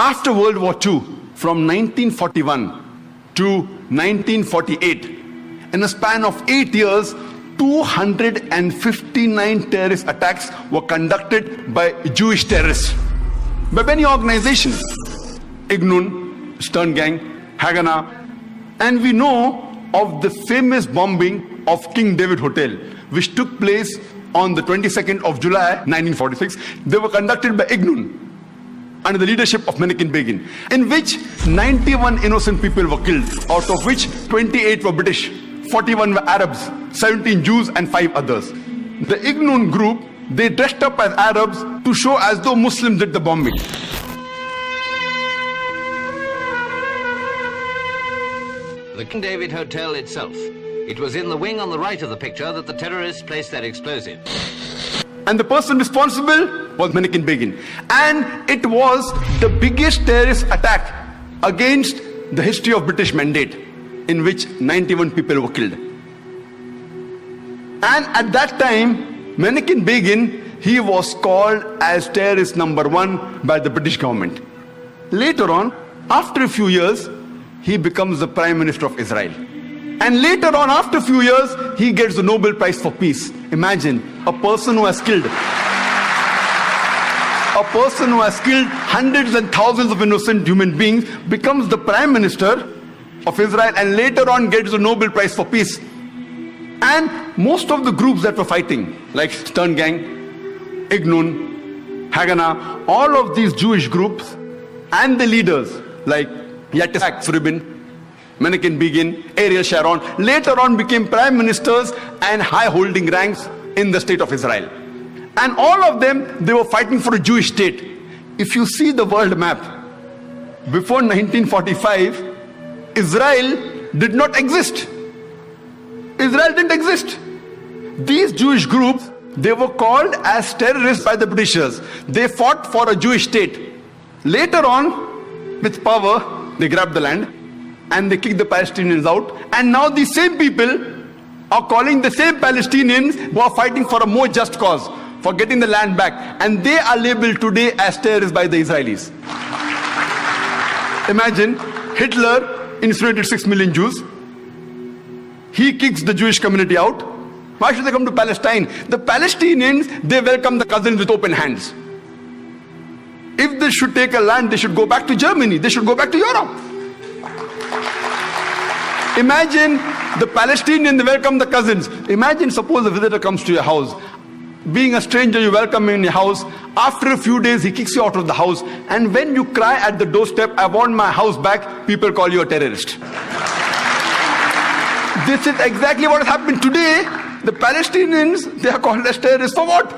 After World War II, from 1941 to 1948, in a span of 8 years, 259 terrorist attacks were conducted by Jewish terrorists, by many organizations, Ignun, Stern Gang, Haganah, and we know of the famous bombing of King David Hotel, which took place on the 22nd of July 1946. They were conducted by Ignun under the leadership of Menachem Begin, in which 91 innocent people were killed, out of which 28 were British, 41 were Arabs, 17 Jews and 5 others. The Ignun group, they dressed up as Arabs to show as though Muslims did the bombing. The King David Hotel itself. It was in the wing on the right of the picture that the terrorists placed their explosive. And the person responsible was Menachem Begin. And it was the biggest terrorist attack against the history of British Mandate, in which 91 people were killed. And at that time, Menachem Begin, he was called as terrorist number 1 by the British government. Later on, after a few years, he becomes the Prime Minister of Israel. And later on, after a few years, he gets the Nobel Prize for Peace. Imagine, a person who has killed hundreds and thousands of innocent human beings becomes the Prime Minister of Israel and later on gets the Nobel Prize for Peace. And most of the groups that were fighting, like Stern Gang, Ignun, Haganah, all of these Jewish groups and the leaders like Yitzhak Rabin, Menachem Begin, Ariel Sharon, later on became prime ministers and high-holding ranks in the state of Israel. And all of them, they were fighting for a Jewish state. If you see the world map, before 1945, Israel did not exist. Israel didn't exist. These Jewish groups, they were called as terrorists by the Britishers. They fought for a Jewish state. Later on, with power, they grabbed the land and they kicked the Palestinians out. And now these same people are calling the same Palestinians who are fighting for a more just cause, for getting the land back. And they are labeled today as terrorists by the Israelis. Imagine, Hitler incinerated 6 million Jews. He kicks the Jewish community out. Why should they come to Palestine? The Palestinians, they welcome the cousins with open hands. If they should take a land, they should go back to Germany. They should go back to Europe. Imagine the Palestinians, they welcome the cousins. Imagine, suppose a visitor comes to your house. Being a stranger, you welcome him in your house. After a few days, he kicks you out of the house. And when you cry at the doorstep, I want my house back, people call you a terrorist. This is exactly what has happened today. The Palestinians, they are called as terrorists for what?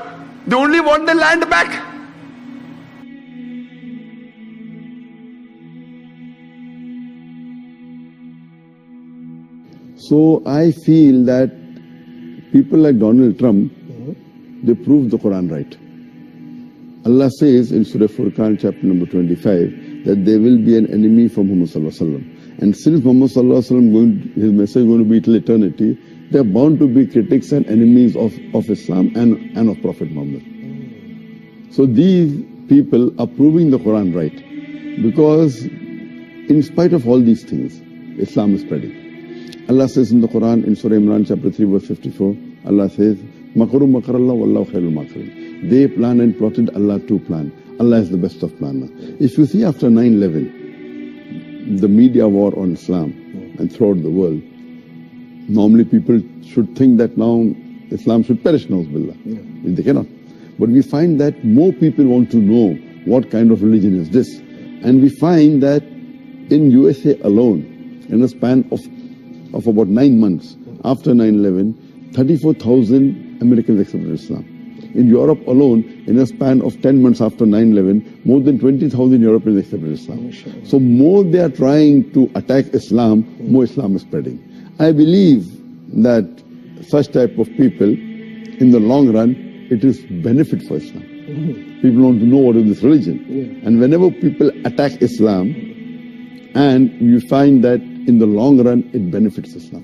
They only want their land back. So I feel that people like Donald Trump, they prove the Quran right. Allah says in Surah Furqan chapter number 25 that there will be an enemy from Muhammad Sallallahu Alaihi Wasallam. And since Muhammad Sallallahu Alaihi Wasallam, his message is going to be till eternity, they are bound to be critics and enemies of Islam and of Prophet Muhammad. So these people are proving the Quran right, because in spite of all these things, Islam is spreading. Allah says in the Quran, in Surah Imran chapter 3 verse 54, Allah says, Makaru makarallah wallahu khairul makirin. They plan and plotted, Allah too plan. Allah is the best of planner. If you see after 9/11, the media war on Islam and throughout the world, normally people should think that now Islam should perish, na'uzubillah. They cannot. But we find that more people want to know what kind of religion is this. And we find that in USA alone, in a span of about 9 months after 9/11, 34,000 Americans accepted Islam. In Europe alone, in a span of 10 months after 9/11, more than 20,000 Europeans accepted Islam. So more they are trying to attack Islam, more Islam is spreading. I believe that such type of people, in the long run, it is benefit for Islam. People want to know what is this religion. And whenever people attack Islam, and you find that in the long run, it benefits Islam.